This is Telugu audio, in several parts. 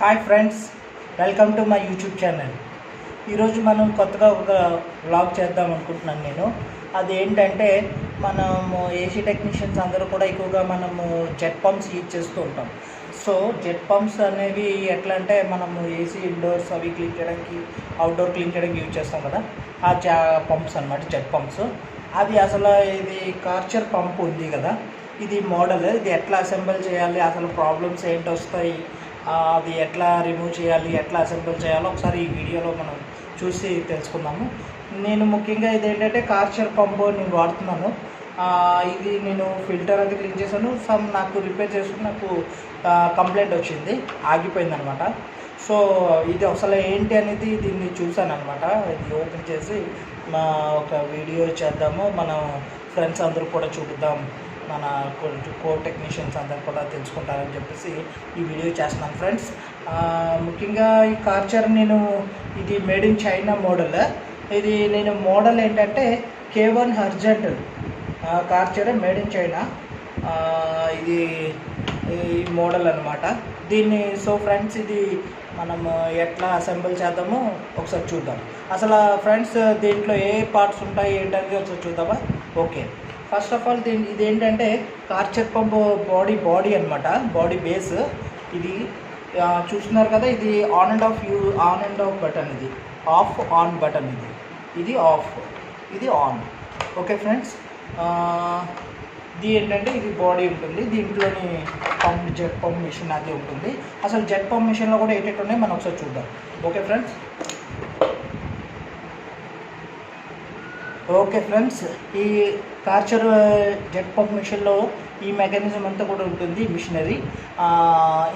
Hi friends, welcome to my YouTube channel. ఈరోజు మనం కొత్తగా ఒక వ్లాగ్ చేద్దాం అనుకుంటున్నాను నేను. అది ఏంటంటే మనము ఏసీ టెక్నీషియన్స్ అందరూ కూడా ఎక్కువగా మనము జెట్ పంప్స్ యూజ్ చేస్తూ ఉంటాం. సో జెట్ పంప్స్ అనేవి ఎట్లా అంటే మనము ఏసీ ఇండోర్స్ అవి క్లీన్ చేయడానికి, అవుట్డోర్ క్లీన్ చేయడానికి యూజ్ చేస్తాం కదా, ఆ పంప్స్ అన్నమాట జెట్ పంప్స్. అది అసలు ఇది కార్చర్ పంప్ ఉంది కదా, ఇది మోడల్. ఇది ఎట్లా అసెంబుల్ చేయాలి, అసలు ప్రాబ్లమ్స్ ఏంటి వస్తాయి, అది ఎట్లా రిమూవ్ చేయాలి, ఎట్లా అసెంబుల్ చేయాలో ఒకసారి ఈ వీడియోలో మనం చూసి తెలుసుకుందాము. నేను ముఖ్యంగా ఇది ఏంటంటే కార్చర్ పంప్ నేను వాడుతున్నాను. ఇది నేను ఫిల్టర్ అది క్లీన్ చేశాను. నాకు రిపేర్ చేసుకుని నాకు కంప్లైంట్ వచ్చింది, ఆగిపోయింది అనమాట. సో ఇది అసలు ఏంటి అనేది దీన్ని చూశాను అనమాట. ఇది ఓపెన్ చేసి ఒక వీడియో చేద్దాము, మన ఫ్రెండ్స్ అందరూ కూడా చూపిద్దాం, మన కోర్ టెక్నీషియన్స్ అందరు కూడా తెలుసుకుంటారని చెప్పేసి ఈ వీడియో చేస్తున్నాను ఫ్రెండ్స్. ముఖ్యంగా ఈ కార్చర్ ఇది మేడ్ ఇన్ చైనా మోడల్. ఇది మోడల్ ఏంటంటే K1 హర్జెంట్ కార్చర్ మేడ్ ఇన్ చైనా. ఇది ఈ మోడల్ అనమాట. దీన్ని ఫ్రెండ్స్ ఇది మనం ఎట్లా అసెంబుల్ చేద్దామో ఒకసారి చూద్దాం. అసలు ఫ్రెండ్స్ దీంట్లో ఏ పార్ట్స్ ఉంటాయి ఏంటనేది ఒకసారి చూద్దామా? ఓకే, ఫస్ట్ ఆఫ్ ఆల్ ఇది ఏంటంటే కార్చర్ పంప్ బాడీ అనమాట, బాడీ బేస్. ఇది చూస్తున్నారు కదా, ఇది ఆన్ అండ్ ఆఫ్ బటన్. ఇది ఆఫ్ ఆన్ బటన్. ఇది ఆఫ్, ఇది ఆన్. ఓకే ఫ్రెండ్స్, ఇది ఏంటంటే ఇది బాడీ ఉంటుంది. దీంట్లోని జెట్ పంప్ మిషన్ అది ఉంటుంది. అసలు జెట్ పంప్ మిషన్లో కూడా ఏంటంటే ఉన్నాయి మనం ఒకసారి చూద్దాం. ఓకే ఫ్రెండ్స్, ఈ కార్చర్ జెట్ పంప్ మిషన్లో ఈ మెకానిజం అంతా కూడా ఉంటుంది, మిషనరీ.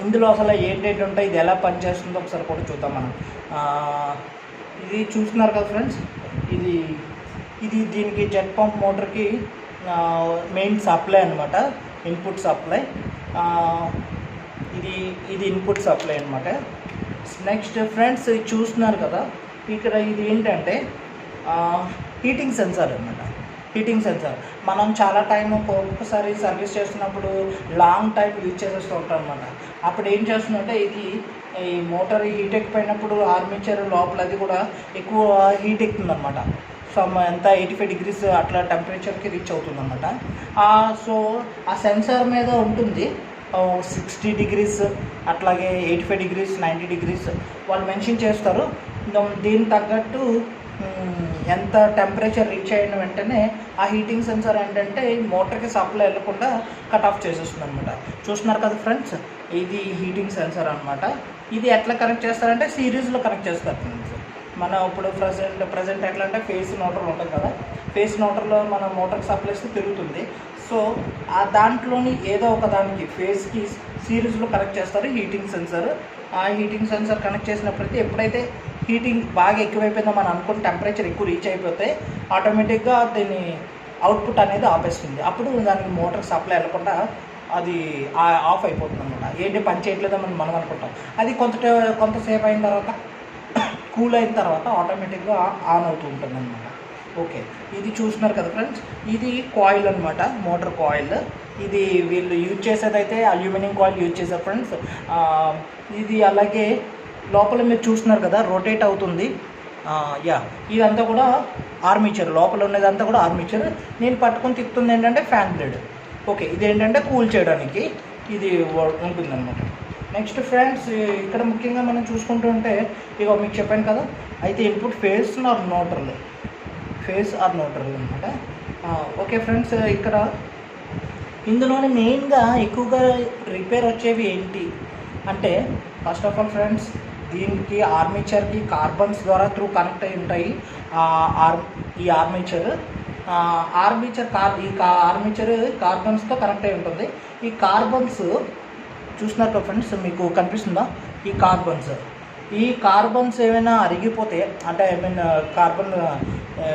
ఇందులో అసలు ఏంటంటే ఉంటాయి, ఇది ఎలా పనిచేస్తుందో ఒకసారి కూడా చూద్దాం మనం. ఇది చూస్తున్నారు కదా ఫ్రెండ్స్, ఇది దీనికి జెట్ పంప్ మోటార్కి మెయిన్ సప్లై అనమాట, ఇన్పుట్ సప్లై. ఇది ఇన్పుట్ సప్లై అనమాట. నెక్స్ట్ ఫ్రెండ్స్, ఇది చూస్తున్నారు కదా, ఇక్కడ ఇది ఏంటంటే హీటింగ్ సెన్సార్ అనమాట. హీటింగ్ సెన్సార్ మనం చాలా టైం ఒక్కొక్కసారి సర్వీస్ చేస్తున్నప్పుడు లాంగ్ టైం యూజ్ చేసేస్తూ ఉంటాం అనమాట. అప్పుడు ఏం చేస్తుందంటే ఈ మోటార్ హీట్ ఎక్కిపోయినప్పుడు ఆర్మేచర్ లోపల అది కూడా ఎక్కువ హీట్ ఎక్కుతుంది అనమాట. ఎంత 85 degrees అట్లా టెంపరేచర్కి రీచ్ అవుతుంది అనమాట. సో ఆ సెన్సార్ మీద ఉంటుంది 60 degrees, అట్లాగే 85 degrees, 90 degrees వాళ్ళు మెన్షన్ చేస్తారు. దీనికి తగ్గట్టు ఎంత టెంపరేచర్ రీచ్ అయిన వెంటనే ఆ హీటింగ్ సెన్సార్ ఏంటంటే మోటార్కి సప్లై వెళ్ళకుండా కట్ ఆఫ్ చేసేస్తుంది అనమాట. చూస్తున్నారు కదా ఫ్రెండ్స్, ఇది హీటింగ్ సెన్సార్ అనమాట. ఇది ఎట్లా కనెక్ట్ చేస్తారంటే సిరీస్లో కనెక్ట్ చేస్తారు ఫ్రెండ్స్. మనం ఇప్పుడు ప్రజెంట్ ఎట్లా అంటే ఫేస్ మోటార్ ఉంటుంది కదా, ఫేస్ మోటార్లో మన మోటార్కి సప్లై ఇస్తే తిరుగుతుంది. సో ఆ దాంట్లోని ఏదో ఒక దానికి ఫేస్కి సిరీస్లో కనెక్ట్ చేస్తారు హీటింగ్ సెన్సార్. ఆ హీటింగ్ సెన్సార్ కనెక్ట్ చేసినప్పుడైతే ఎప్పుడైతే హీటింగ్ బాగా ఎక్కువైపోయిందో మనం అనుకున్న టెంపరేచర్ ఎక్కువ రీచ్ అయిపోతే ఆటోమేటిక్గా దీని అవుట్పుట్ అనేది ఆపేస్తుంది. అప్పుడు దానికి మోటార్ సప్లై వెళ్ళకుండా అది ఆఫ్ అయిపోతుంది అనమాట. ఏంటి పని చేయట్లేదో మనం అనుకుంటాం. అది కొంతసేపు అయిన తర్వాత కూల్ అయిన తర్వాత ఆటోమేటిక్గా ఆన్ అవుతూ ఉంటుంది అనమాట. ఓకే, ఇది చూస్తున్నారు కదా ఫ్రెండ్స్, ఇది కాయిల్ అనమాట, మోటార్ కాయిల్. ఇది వీళ్ళు యూజ్ చేసేదైతే అల్యూమినియం కాయిల్ యూజ్ చేశారు ఫ్రెండ్స్. ఇది అలాగే లోపల మీరు చూస్తున్నారు కదా, రొటేట్ అవుతుంది. ఇదంతా కూడా ఆర్మేచర్, లోపల ఉన్నదంతా కూడా ఆర్మేచర్. నేను పట్టుకొని తిప్పుతుంది ఏంటంటే ఫ్యాన్ బ్లేడ్. ఓకే, ఇది ఏంటంటే కూల్ చేయడానికి ఇది ఉంటుందన్నమాట. నెక్స్ట్ ఫ్రెండ్స్, ఇక్కడ ముఖ్యంగా మనం చూసుకుంటూ ఉంటే ఇక మీకు చెప్పాను కదా, అయితే ఇన్పుట్ ఫేస్ ఆర్ న్యూట్రల్ అనమాట. ఓకే ఫ్రెండ్స్, ఇక్కడ ఇందులోనే మెయిన్గా ఎక్కువగా రిపేర్ వచ్చేవి ఏంటి అంటే, ఫస్ట్ ఆఫ్ ఆల్ ఫ్రెండ్స్, దీనికి ఆర్మేచర్కి కార్బన్స్ ద్వారా త్రూ కనెక్ట్ అయి ఉంటాయి. ఈ ఆర్మేచర్ కార్బన్స్తో కనెక్ట్ అయి ఉంటుంది. ఈ కార్బన్స్ చూస్తున్నారు కదా ఫ్రెండ్స్, మీకు కనిపిస్తుందా? ఈ కార్బన్స్ ఏమైనా అరిగిపోతే అంటే కార్బన్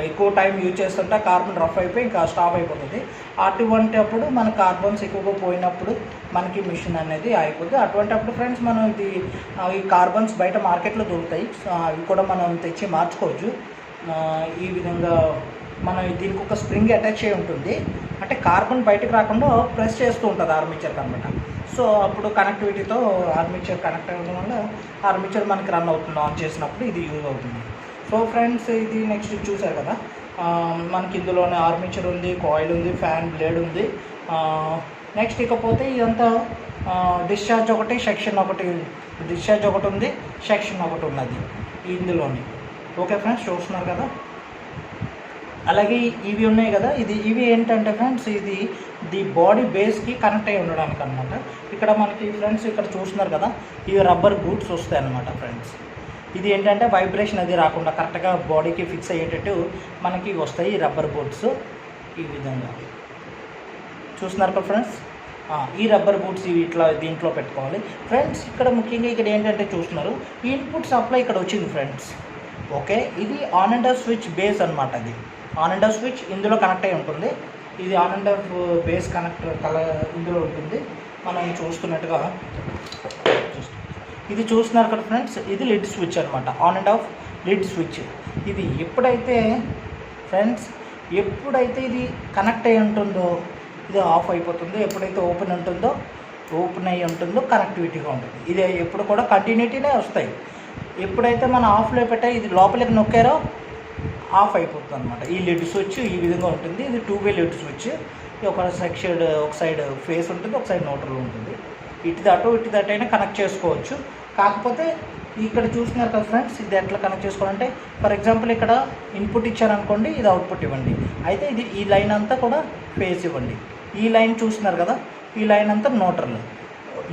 ఎక్కువ టైం యూజ్ చేస్తుంటే కార్బన్ రఫ్ అయిపోయి ఇంకా స్టాప్ అయిపోతుంది. అటువంటి అప్పుడు మన కార్బన్స్ ఎక్కువగా పోయినప్పుడు మనకి మిషన్ అనేది అయిపోతుంది. అటువంటి అప్పుడు ఫ్రెండ్స్ మనం ఈ కార్బన్స్ బయట మార్కెట్లో దొరుకుతాయి, అవి కూడా మనం తెచ్చి మార్చుకోవచ్చు. ఈ విధంగా మనం దీనికి ఒక స్ప్రింగ్ అటాచ్ అయి ఉంటుంది, అంటే కార్బన్ బయటకు రాకుండా ప్రెస్ చేస్తూ ఉంటుంది ఆర్మేచర్కి అనమాట. సో అప్పుడు కనెక్టివిటీతో ఆర్మేచర్ కనెక్ట్ అవ్వడం వల్ల ఆర్మేచర్ మనకి రన్ అవుతుంది, ఆన్ చేసినప్పుడు ఇది యూజ్ అవుతుంది. సో ఫ్రెండ్స్, ఇది నెక్స్ట్ చూసారు కదా, మనకి ఇందులోనే ఆర్మేచర్ ఉంది, కాయిల్ ఉంది, ఫ్యాన్ బ్లేడ్ ఉంది. నెక్స్ట్ ఇకపోతే ఇదంతా డిశ్చార్జ్ ఒకటి, సెక్షన్ ఒకటి, డిశ్చార్జ్ ఒకటి ఉంది, సెక్షన్ ఒకటి ఉన్నది ఇందులోని. ఓకే ఫ్రెండ్స్, చూస్తున్నారు కదా. అలాగే ఇవి ఉన్నాయి కదా, ఇవి ఏంటంటే ఫ్రెండ్స్, ఇది బాడీ బేస్కి కనెక్ట్ అయి ఉండడానికి అనమాట. ఇక్కడ మనకి ఫ్రెండ్స్ ఇక్కడ చూస్తున్నారు కదా, ఇవి రబ్బర్ బూట్స్ వస్తాయి అన్నమాట ఫ్రెండ్స్. ఇది ఏంటంటే వైబ్రేషన్ అది రాకుండా కరెక్ట్గా బాడీకి ఫిక్స్ అయ్యేటట్టు మనకి వస్తాయి ఈ రబ్బర్ బూట్స్. ఈ విధంగా చూస్తున్నారు కదా ఫ్రెండ్స్, ఈ రబ్బర్ బూట్స్ ఇవి ఇట్లా దీంట్లో పెట్టుకోవాలి ఫ్రెండ్స్. ఇక్కడ ముఖ్యంగా ఇక్కడ ఏంటంటే చూస్తున్నారు, ఇన్పుట్ సప్లై ఇక్కడ వచ్చింది ఫ్రెండ్స్. ఓకే, ఇది on and off switch base అనమాట. ఇది ఆన్ అండ్ ఆఫ్ స్విచ్ ఇందులో కనెక్ట్ అయి ఉంటుంది. ఇది on and of base connector ఇందులో ఉంటుంది. మనం చూస్తున్నట్టుగా ఇది చూస్తున్నారు కదా ఫ్రెండ్స్, ఇది లిడ్ స్విచ్ అనమాట, on and of lid switch. ఇది ఎప్పుడైతే ఫ్రెండ్స్, ఎప్పుడైతే ఇది కనెక్ట్ అయి ఉంటుందో ఇది ఆఫ్ అయిపోతుంది, ఎప్పుడైతే ఓపెన్ అయ్యి ఉంటుందో కనెక్టివిటీగా ఉంటుంది. ఇది ఎప్పుడు కూడా కంటిన్యూటీనే వస్తాయి. ఎప్పుడైతే మనం ఆఫ్లో పెట్టాయి ఇది లోపలికి నొక్కారో ఆఫ్ అయిపోతుంది అనమాట. ఈ లిడ్ స్విచ్ ఈ విధంగా ఉంటుంది. ఇది 2-వే లిడ్ స్విచ్. ఒక సైడ్ ఫేస్ ఉంటుంది, ఒక సైడ్ న్యూట్రల్ ఉంటుంది. ఇటు దటు అయినా కనెక్ట్ చేసుకోవచ్చు. కాకపోతే ఇక్కడ చూస్తున్నారు కదా ఫ్రెండ్స్, ఇది ఎట్లా కనెక్ట్ చేసుకోవాలంటే, ఫర్ ఎగ్జాంపుల్ ఇక్కడ ఇన్పుట్ ఇచ్చారనుకోండి, ఇది అవుట్పుట్ ఇవ్వండి. అయితే ఇది ఈ లైన్ అంతా కూడా ఫేస్ ఇవ్వండి. ఈ లైన్ చూస్తున్నారు కదా, ఈ లైన్ అంతా న్యూట్రల్.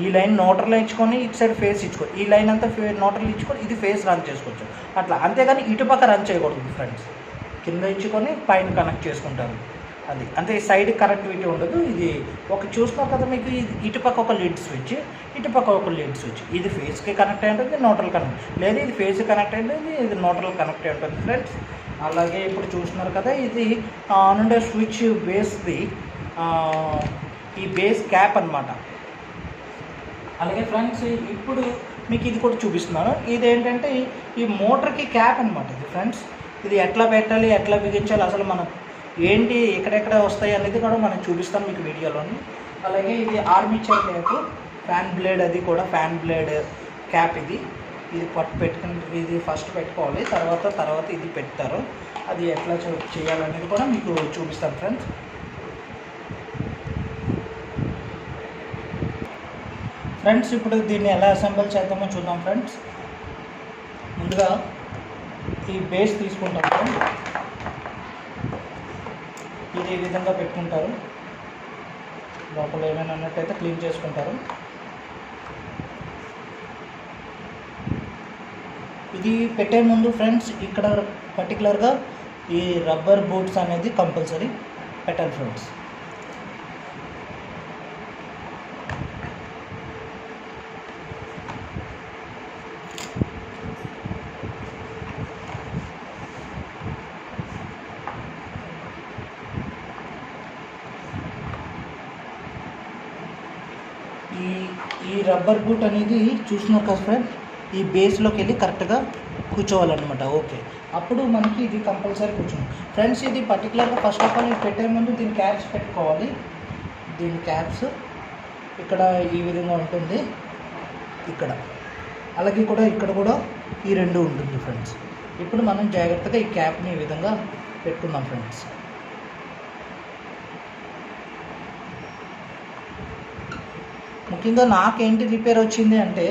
ఈ లైన్ న్యూట్రల్ ఇచ్చుకొని ఇటు సైడ్ ఫేస్ ఇచ్చుకొని, ఈ లైన్ అంతా న్యూట్రల్ ఇచ్చుకొని ఇది ఫేస్ రన్ చేసుకోవచ్చు అట్లా. అంతేగాని ఇటుపక్క రన్ చేయకూడదు ఫ్రెండ్స్. కింద ఇచ్చుకొని పైన కనెక్ట్ చేసుకుంటారు. అది అంతే, సైడ్ కనెక్టివిటీ ఉండదు. ఇది ఒక చూస్తున్నారు కదా మీకు, ఇటుపక్క ఒక లిడ్ స్విచ్, ఇటుపక్క ఒక లిడ్ స్విచ్. ఇది ఫేస్కి కనెక్ట్ అయి ఉంటుంది, న్యూట్రల్ కనెక్ట్ లేదు, ఇది ఫేస్ కనెక్ట్ అయి ఉంటుంది, ఇది న్యూట్రల్ కనెక్ట్ అయి ఉంటుంది ఫ్రెండ్స్. అలాగే ఇప్పుడు చూస్తున్నారు కదా, ఇది ఆన్ అండ్ స్విచ్ బేస్ది ఈ బేస్ క్యాప్ అనమాట. అలాగే ఫ్రెండ్స్, ఇప్పుడు మీకు ఇది కూడా చూపిస్తున్నాను. ఇది ఏంటంటే ఈ మోటార్కి క్యాప్ అనమాట ఇది ఫ్రెండ్స్. ఇది ఎట్లా పెట్టాలి, ఎట్లా బిగించాలి, అసలు మనం ఏంటి ఎక్కడెక్కడ వస్తాయి అనేది కూడా మనం చూపిస్తాం మీకు వీడియోలోని. అలాగే ఇది ఆర్మేచర్ క్యాప్, ఫ్యాన్ బ్లేడ్, అది కూడా ఫ్యాన్ బ్లేడ్ క్యాప్. ఇది ఇది ఫస్ట్ పెట్టుకోవాలి, తర్వాత ఇది పెడతారు. అది ఎట్లా చేయాలనేది కూడా మీకు చూపిస్తాను ఫ్రెండ్స్. ఫ్రెండ్స్, ఇప్పుడు దీన్ని ఎలా అసెంబుల్ చేద్దామో చూద్దాం ఫ్రెండ్స్. ముందుగా ఈ బేస్ తీసుకుంటాం ఫ్రెండ్స్. ఇది ఈ విధంగా పెట్టుకుంటారు. లోపల ఏమైనా ఉన్నట్టయితే క్లీన్ చేసుకుంటారు. ఇది పెట్టే ముందు ఫ్రెండ్స్, ఇక్కడ పర్టికులర్గా ఈ రబ్బర్ బూట్స్ అనేది కంపల్సరీ పెట్టాలి ఫ్రెండ్స్. ఈ రబ్బర్ బూట్ అనేది చూస్తున్నారు కదా ఫ్రెండ్, ఈ బేస్లోకి వెళ్ళి కరెక్ట్గా కూర్చోవాలన్నమాట. ఓకే, అప్పుడు మనకి ఇది కంపల్సరీ కూర్చోండి ఫ్రెండ్స్. ఇది పర్టికులర్గా ఫస్ట్ ఆఫ్ ఆల్ ఇది పెట్టే ముందు దీని క్యాప్స్ పెట్టుకోవాలి. దీని క్యాప్స్ ఇక్కడ ఈ విధంగా ఉంటుంది, ఇక్కడ అలాగే కూడా ఇక్కడ కూడా ఈ రెండు ఉంటుంది ఫ్రెండ్స్. ఇప్పుడు మనం జాగ్రత్తగా ఈ క్యాప్ని ఈ విధంగా పెట్టుకుందాం ఫ్రెండ్స్. ముఖ్యంగా నాకేంటి రిపేర్ వచ్చింది అంటే,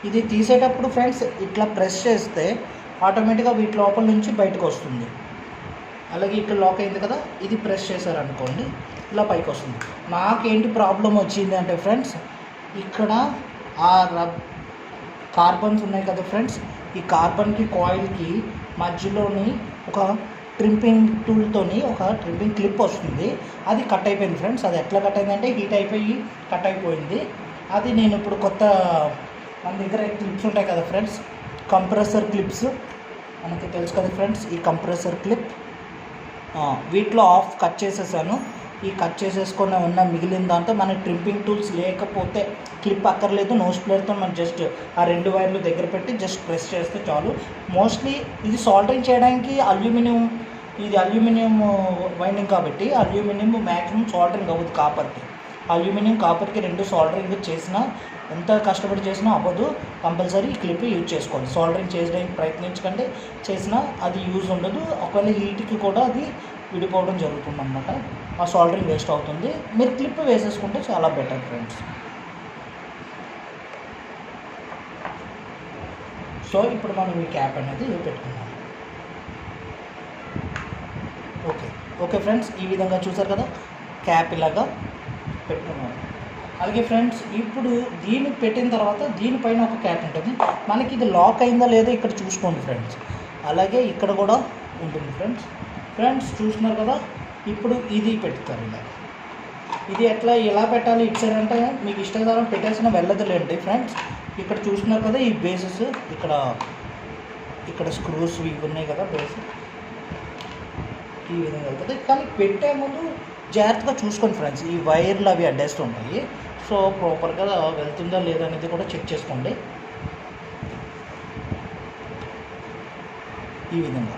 ఇది తీసేటప్పుడు ఫ్రెండ్స్ ఇట్లా ప్రెస్ చేస్తే ఆటోమేటిక్గా వీటి లోపల నుంచి బయటకు వస్తుంది. అలాగే ఇక్కడ లాక్ అయింది కదా, ఇది ప్రెస్ చేశారనుకోండి ఇలా పైకి వస్తుంది. నాకేంటి ప్రాబ్లం వచ్చింది అంటే ఫ్రెండ్స్, ఇక్కడ ఆ కార్బన్స్ ఉన్నాయి కదా ఫ్రెండ్స్, ఈ కార్బన్కి కాయిల్కి మధ్యలోని ఒక ట్రింపింగ్ టూల్తోని ఒక ట్రింపింగ్ క్లిప్ వస్తుంది. అది కట్ అయిపోయింది ఫ్రెండ్స్. అది ఎట్లా కట్ అయిందంటే హీట్ అయిపోయి కట్ అయిపోయింది. అది నేను ఇప్పుడు కొత్త మన దగ్గర క్లిప్స్ ఉంటాయి కదా ఫ్రెండ్స్, కంప్రెసర్ క్లిప్స్ మనకి తెలుసు కదా ఫ్రెండ్స్. ఈ కంప్రెసర్ క్లిప్ వీటిలో ఆఫ్ కట్ చేసేసాను. ఈ కట్ చేసేసుకొని ఉన్న మిగిలిన దాంతో మన ట్రింపింగ్ టూల్స్ లేకపోతే క్లిప్ అక్కర్లేదు, నోస్ ప్లేట్తో మనం జస్ట్ ఆ రెండు వైర్లు దగ్గర పెట్టి జస్ట్ ప్రెస్ చేస్తే చాలు. మోస్ట్లీ ఇది సాల్డరింగ్ చేయడానికి ఇది అల్యూమినియం వైండింగ్ కాబట్టి అల్యూమినియం మ్యాక్సిమం సాల్డరింగ్ అవ్వదు కాపర్కి. అల్యూమినియం కాపర్కి 2 సోల్డరింగ్ చేసినా ఎంత కష్టపడి చేసినా అవ్వదు. కంపల్సరీ ఈ క్లిప్ యూజ్ చేసుకోవాలి. సోల్డరింగ్ చేయడానికి ప్రయత్నించకండి, చేసినా అది యూజ్ ఉండదు. ఒకవేళ హీట్కి కూడా అది విడిపోవడం జరుగుతుంది అన్నమాట. ఆ సోల్డరింగ్ వేస్ట్ అవుతుంది. మీరు క్లిప్ వేసేసుకుంటే చాలా బెటర్ ఫ్రెండ్స్. సో ఇప్పుడు మనం ఈ క్యాప్ అనేది పెట్టుకున్నాం. ఓకే ఫ్రెండ్స్, ఈ విధంగా చూసారు కదా క్యాప్ ఇలాగా పెట్టుకున్నాం. అలాగే ఫ్రెండ్స్, ఇప్పుడు దీన్ని పెట్టిన తర్వాత దీనిపైన ఒక క్యాప్ ఉంటుంది. మనకి ఇది లాక్ అయిందా లేదా ఇక్కడ చూసుకోండి ఫ్రెండ్స్. అలాగే ఇక్కడ కూడా ఉంటుంది ఫ్రెండ్స్ చూస్తున్నారు కదా. ఇప్పుడు ఇది పెడతారు ఇలా. ఇది ఎలా పెట్టాలి ఇటు సైడ్ అంటే మీకు ఇష్టం పెట్టేసిన వెళ్ళదులేండి ఫ్రెండ్స్. ఇక్కడ చూస్తున్నారు కదా ఈ బేసెస్, ఇక్కడ స్క్రూస్ ఇవి ఉన్నాయి కదా బేస్, ఈ విధంగా వెళ్తుంది. కానీ పెట్టే ముందు జాగ్రత్తగా చూసుకోండి ఫ్రెండ్స్. ఈ వైర్లు అవి అడ్జస్ట్ ఉంటాయి. సో ప్రాపర్గా వెళ్తుందా లేదా అనేది కూడా చెక్ చేసుకోండి. ఈ విధంగా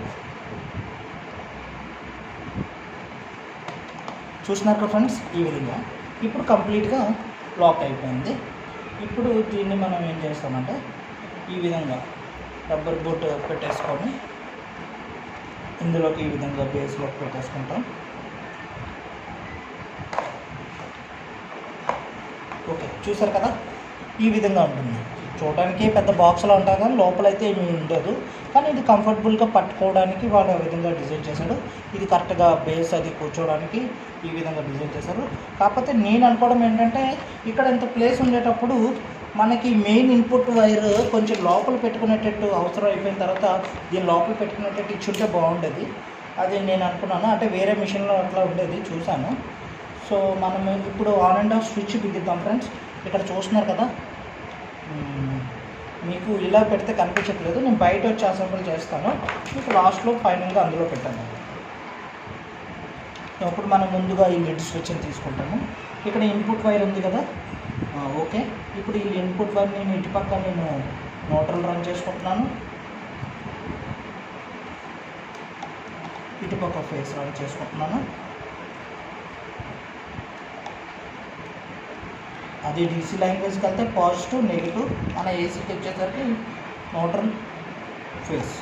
చూస్తున్నారు కదా ఫ్రెండ్స్. ఈ విధంగా ఇప్పుడు కంప్లీట్గా లాక్ అయిపోయింది. ఇప్పుడు దీన్ని మనం ఏం చేస్తామంటే ఈ విధంగా రబ్బర్ బూట్ పెట్టేసుకొని ఇందులోకి ఈ విధంగా బేస్లోకి పెట్టేసుకుంటాం. ఓకే, చూసారు కదా ఈ విధంగా ఉంటుంది. చూడడానికి పెద్ద బాక్స్లో ఉంటాం కానీ లోపలైతే ఏమీ ఉండదు. కానీ ఇది కంఫర్టబుల్గా పట్టుకోవడానికి వాడు ఆ విధంగా డిజైన్ చేశాడు. ఇది కరెక్ట్గా బేస్ అది కూర్చోవడానికి ఈ విధంగా డిజైన్ చేశారు. కాకపోతే నేను అనుకోవడం ఏంటంటే ఇక్కడ ఇంత ప్లేస్ ఉండేటప్పుడు మనకి మెయిన్ ఇన్పుట్ వైర్ కొంచెం లోపల పెట్టుకునేటట్టు అవసరం అయిపోయిన తర్వాత దీని లోపల పెట్టుకునేటట్టు ఇచ్చుంటే బాగుండేది. అది నేను అనుకున్నాను. అంటే వేరే మిషన్లో అట్లా ఉండేది చూశాను. సో మనం ఇప్పుడు ఆన్ అండ్ ఆఫ్ స్విచ్ బిగిద్దాం ఫ్రెండ్స్. ఇక్కడ చూస్తున్నారు కదా, మీకు ఇలా పెడితే కనిపించట్లేదు. నేను బయట వచ్చి అసెంబుల్ చేస్తాను. మీకు లాస్ట్లో ఫైనల్గా అందులో పెట్టాను. ఇప్పుడు మనం ముందుగా ఈ లిడ్ స్విచ్ని తీసుకుంటాము. ఇక్కడ ఇన్పుట్ వైర్ ఉంది కదా. ఓకే, ఇప్పుడు ఈ ఇన్పుట్ వైర్ నేను ఇటుపక్క న్యూట్రల్ రన్ చేసుకుంటున్నాను, ఇటుపక్క ఫేస్ రన్ చేసుకుంటున్నాను. అది డీసీ లాంగ్వేజ్కి వెళ్తే పాజిటివ్ నెగిటివ్, మన ఏసీకి వచ్చేసరికి న్యూట్రల్ ఫేస్.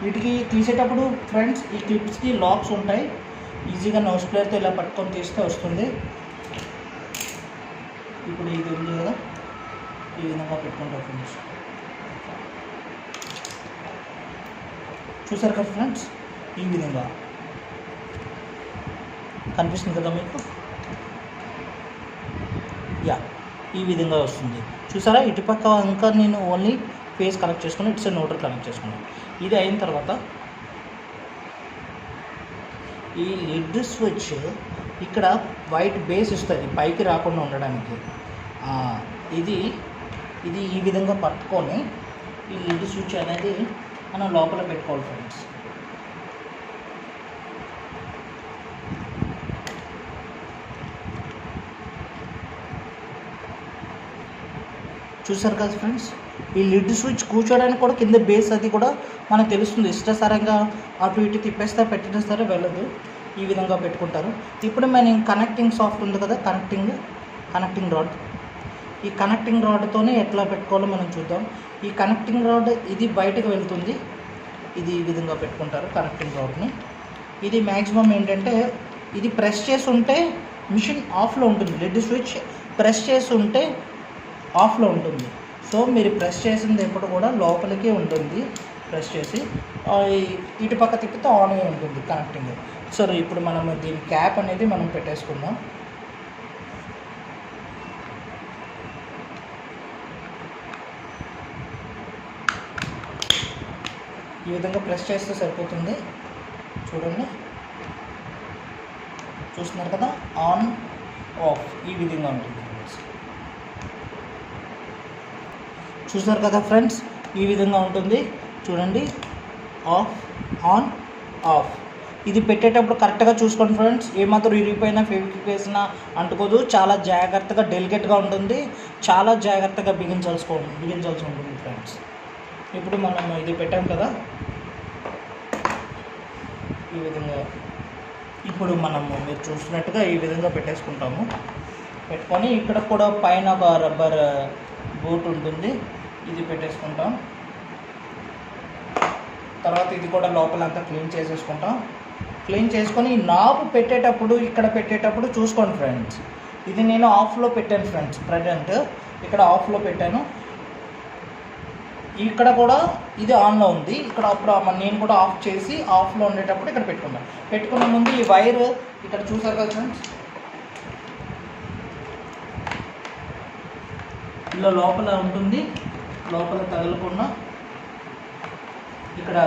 వీటికి తీసేటప్పుడు ఫ్రెండ్స్ ఈ క్లిప్స్కి లాక్స్ ఉంటాయి. ఈజీగా నోస్ ప్లేయర్తో ఇలా పట్టుకొని తీస్తే వస్తుంది. ఇప్పుడు ఇది ఉంది కదా, ఈ విధంగా పెట్టుకుంటాం ఫ్రెండ్స్. చూసారు కదా ఫ్రెండ్స్, ఈ విధంగా కనిపిస్తుంది కదా మీకు. ఈ విధంగా వస్తుంది చూసారా. ఇటుపక్క ఇంకా నేను ఓన్లీ ఫేస్ కనెక్ట్ చేసుకుని ఇటు సైడ్ న్యూట్రల్ కనెక్ట్ చేసుకున్నాను. ఇది అయిన తర్వాత ఈ లిడ్ స్విచ్ ఇక్కడ వైట్ బేస్ ఇస్తుంది పైకి రాకుండా ఉండడానికి. ఇది ఈ విధంగా పట్టుకొని ఈ లిడ్ స్విచ్ అనేది మనం లోపల పెట్టుకోవాలి ఫ్రెండ్స్. చూసారు కదా ఫ్రెండ్స్, ఈ లిడ్ స్విచ్ కూర్చోడానికి కూడా కింద బేస్ అది కూడా మనకు తెలుస్తుంది. ఇష్టసరంగా అటు ఇటు తిప్పేస్తే పెట్టినా సరే వెళ్ళదు. ఈ విధంగా పెట్టుకుంటారు. ఇప్పుడు మనం కనెక్టింగ్ సాఫ్ట్ ఉంది కదా, కనెక్టింగ్ రాడ్. ఈ కనెక్టింగ్ రాడ్తోనే ఎట్లా పెట్టుకోవాలో మనం చూద్దాం. ఈ కనెక్టింగ్ రాడ్ ఇది బయటకు వెళ్తుంది. ఇది ఈ విధంగా పెట్టుకుంటారు కనెక్టింగ్ రాడ్ని. ఇది మ్యాక్సిమం ఏంటంటే ఇది ప్రెస్ చేసి ఉంటే మిషన్ ఆఫ్లో ఉంటుంది. లిడ్ స్విచ్ ప్రెస్ చేసి ఉంటే ఆఫ్లో ఉంటుంది. సో మీరు ప్రెస్ చేసింది ఎప్పుడు కూడా లోపలికి ఉంటుంది. ప్రెస్ చేసి ఇటు పక్క తిప్పితే ఆన్ అయి ఉంటుంది కనెక్టింగ్. సో ఇప్పుడు మనం దీని క్యాప్ అనేది మనం పెట్టేసుకుందాం. ఈ విధంగా ప్రెస్ చేస్తే సరిపోతుంది. చూడండి, చూస్తున్నారు కదా, ఆన్ ఆఫ్ ఈ విధంగా ఉంటుంది. చూసారు కదా ఫ్రెండ్స్, ఈ విధంగా ఉంటుంది చూడండి. Of, on, of. ఇది పెట్టేటప్పుడు కరెక్ట్గా చూసుకోండి ఫ్రెండ్స్. ఏమాత్రం ఇరిగిపోయినా ఫెవిక్విక్ వేసినా అంటుకోదు. చాలా జాగ్రత్తగా డెలికేట్గా ఉంటుంది. చాలా జాగ్రత్తగా బిగించాల్సి ఉంటుంది ఫ్రెండ్స్. ఇప్పుడు మనం ఇది పెట్టాం కదా, ఈ విధంగా ఇప్పుడు మనము మీరు చూస్తున్నట్టుగా ఈ విధంగా పెట్టేసుకుంటాము. పెట్టుకొని ఇక్కడ కూడా పైన ఒక రబ్బర్ బూట్ ఉంటుంది, ఇది పెట్టేసుకుంటాం. తర్వాత ఇది కూడా లోపలంతా క్లీన్ చేసేసుకుంటాం. క్లీన్ చేసుకొని నాబ్ పెట్టేటప్పుడు ఇక్కడ పెట్టేటప్పుడు చూసుకోండి ఫ్రెండ్స్. ఇది నేను ఆఫ్లో పెట్టాను ఫ్రెండ్స్, ప్రజెంట్ ఇక్కడ ఆఫ్లో పెట్టాను. ఇక్కడ కూడా ఇది ఆన్లో ఉంది. ఇక్కడ అప్పుడు నేను కూడా ఆఫ్ చేసి ఆఫ్లో ఉండేటప్పుడు ఇక్కడ పెట్టుకున్నాను. పెట్టుకునే ముందు ఈ వైర్ ఇక్కడ చూసారు కదా ఫ్రెండ్స్, ఇలా లోపల ఉంటుంది. లోపల తగలకుండా ఇక్కడ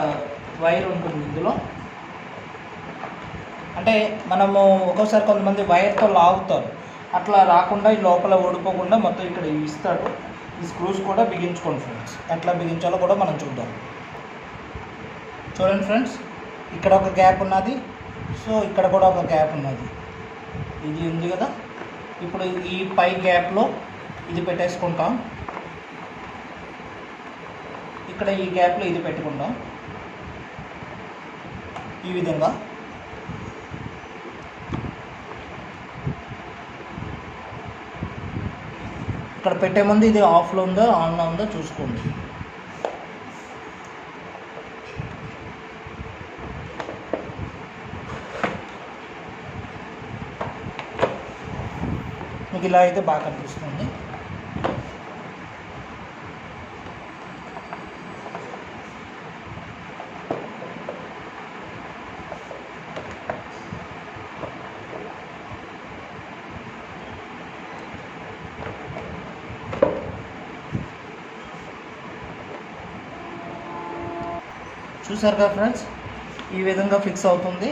వైర్ ఉంటుంది. ఇందులో అంటే మనము ఒక్కోసారి కొంతమంది వైర్తో లాగుతారు, అట్లా రాకుండా ఈ లోపల ఓడిపోకుండా మొత్తం ఇక్కడ ఇస్తాడు. ఈ స్క్రూస్ కూడా బిగించుకోండి ఫ్రెండ్స్. ఎట్లా బిగించాలో కూడా మనం చూద్దాం. చూడండి ఫ్రెండ్స్, ఇక్కడ ఒక గ్యాప్ ఉన్నది, సో ఇక్కడ కూడా ఒక గ్యాప్ ఉన్నది. ఇది ఉంది కదా, ఇప్పుడు ఈ పై గ్యాప్లో ఇది పెట్టేసుకుంటాం. ఇక్కడ ఈ గ్యాప్లో ఇది పెట్టుకుంటాం ఈ విధంగా. ఇక్కడ పెట్టే ముందు ఇది ఆఫ్లో ఉందో ఆన్లో ఉందో చూసుకోండి. మీకు ఇలా అయితే బాగా కనిపిస్తుంది. చూసారు కదా ఫ్రెండ్స్, ఈ విధంగా ఫిక్స్ అవుతుంది.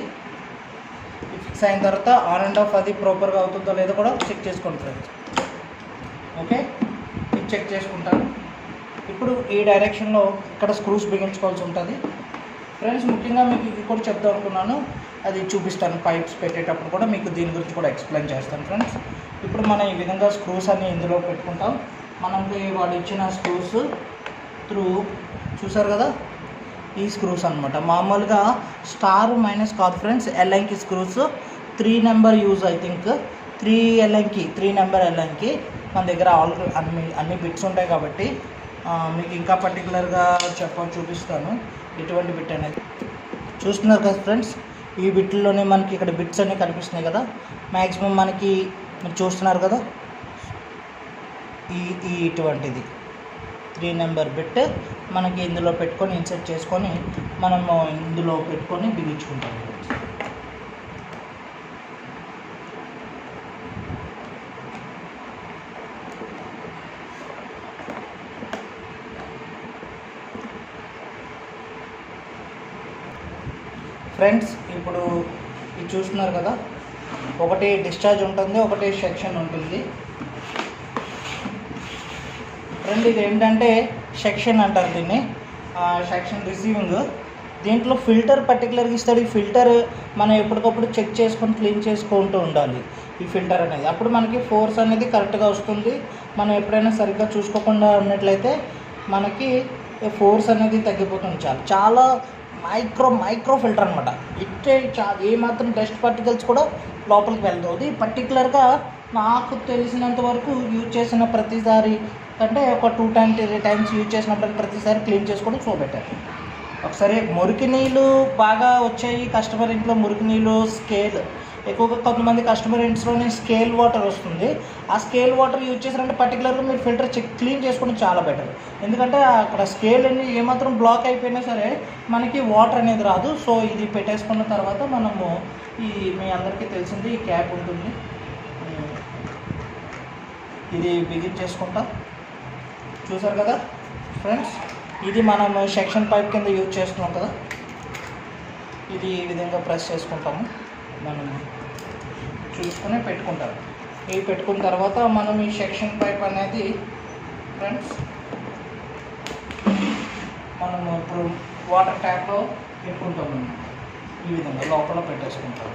ఫిక్స్ అయిన తర్వాత ఆన్ అండ్ ఆఫ్ అది ప్రాపర్గా అవుతుందో లేదో కూడా చెక్ చేసుకోండి ఫ్రెండ్స్. ఓకే, ఇది చెక్ చేసుకుంటాను. ఇప్పుడు ఈ డైరెక్షన్లో ఇక్కడ స్క్రూస్ బిగించుకోవాల్సి ఉంటుంది ఫ్రెండ్స్. ముఖ్యంగా మీకు ఇది కూడా చెప్దాం అనుకున్నాను, అది చూపిస్తాను. పైప్స్ పెట్టేటప్పుడు కూడా మీకు దీని గురించి కూడా ఎక్స్ప్లెయిన్ చేస్తాను ఫ్రెండ్స్. ఇప్పుడు మనం ఈ విధంగా స్క్రూస్ అన్ని ఇందులో పెట్టుకుంటాం. మనకి వాడు ఇచ్చిన స్క్రూస్ త్రూ చూసారు కదా, ఈ స్క్రూస్ అనమాట. మామూలుగా స్టార్ మైనస్ కాదు ఫ్రెండ్స్, ఎల్ఎన్కి screws 3 number use. I think 3 ఎల్ఎన్కి 3 నెంబర్ ఎల్ఎన్కి మన దగ్గర ఆల్రెడీ అన్ని బిట్స్ ఉంటాయి కాబట్టి మీకు ఇంకా పర్టికులర్గా చూపిస్తాను ఎటువంటి బిట్ అనేది. చూస్తున్నారు కదా ఫ్రెండ్స్, ఈ బిట్లోనే మనకి ఇక్కడ బిట్స్ అన్నీ కనిపిస్తున్నాయి కదా. మ్యాక్సిమం మనకి మీరు చూస్తున్నారు కదా, ఇటువంటిది 3 నెంబర్ బిట్ మనకి ఇందులో పెట్టుకొని ఇన్సర్ట్ చేసుకొని మనము ఇందులో పెట్టుకొని బిగించుకుంటాం. ఫ్రెండ్స్ ఇప్పుడు ఇది చూస్తున్నారు కదా, ఒకటి డిశ్చార్జ్ ఉంటుంది, ఒకటి సెక్షన్ ఉంటుంది. ఫ్రెండ్ ఇది ఏంటంటే సెక్షన్ అంటారు దీన్ని, సెక్షన్ రిసీవింగ్. దీంట్లో ఫిల్టర్ పర్టికులర్గా ఇస్తాడు. ఈ ఫిల్టర్ మనం ఎప్పటికప్పుడు చెక్ చేసుకొని క్లీన్ చేసుకుంటూ ఉండాలి ఈ ఫిల్టర్ అనేది. అప్పుడు మనకి ఫోర్స్ అనేది కరెక్ట్గా వస్తుంది. మనం ఎప్పుడైనా సరిగ్గా చూసుకోకుండా ఉన్నట్లయితే మనకి ఫోర్స్ అనేది తగ్గిపోతుంది. చాలా మైక్రో ఫిల్టర్ అనమాట. ఇట్టే ఏమాత్రం డస్ట్ పార్టికల్స్ కూడా లోపలికి వెళ్తుంది. పర్టికులర్గా నాకు తెలిసినంత వరకు యూజ్ చేసిన ప్రతిసారి అంటే ఒక 2 times 3 times యూజ్ చేసినప్పుడు ప్రతిసారి క్లీన్ చేసుకోవడం సో బెటర్. ఒకసారి మురికి నీళ్ళు బాగా వచ్చాయి కస్టమర్ ఇంట్లో, మురికి నీళ్ళు స్కేల్ ఎక్కువగా కొంతమంది కస్టమర్ ఇంట్స్లోనే స్కేల్ వాటర్ వస్తుంది. ఆ స్కేల్ వాటర్ యూజ్ చేశారంటే పర్టికులర్గా మీరు ఫిల్టర్ క్లీన్ చేసుకోవడం చాలా బెటర్. ఎందుకంటే అక్కడ స్కేల్ అన్ని ఏమాత్రం బ్లాక్ అయిపోయినా సరే మనకి వాటర్ అనేది రాదు. సో ఇది పెట్టేసుకున్న తర్వాత మనము మీ అందరికీ తెలిసింది ఈ క్యాప్ ఉంటుంది, ఇది బిగించేసుకుంటాం. చూసారు కదా ఫ్రెండ్స్, ఇది మనం సెక్షన్ పైప్ కింద యూజ్ చేస్తున్నాం కదా, ఇది ఈ విధంగా ప్రెస్ చేసుకుంటాము. మనం చూసుకుని పెట్టుకుంటారు. ఇవి పెట్టుకున్న తర్వాత మనం ఈ సెక్షన్ పైప్ అనేది ఫ్రెండ్స్ మనము ఇప్పుడు వాటర్ ట్యాప్లో పెట్టుకుంటాము. ఈ విధంగా లోపల పెట్టేసుకుంటాము.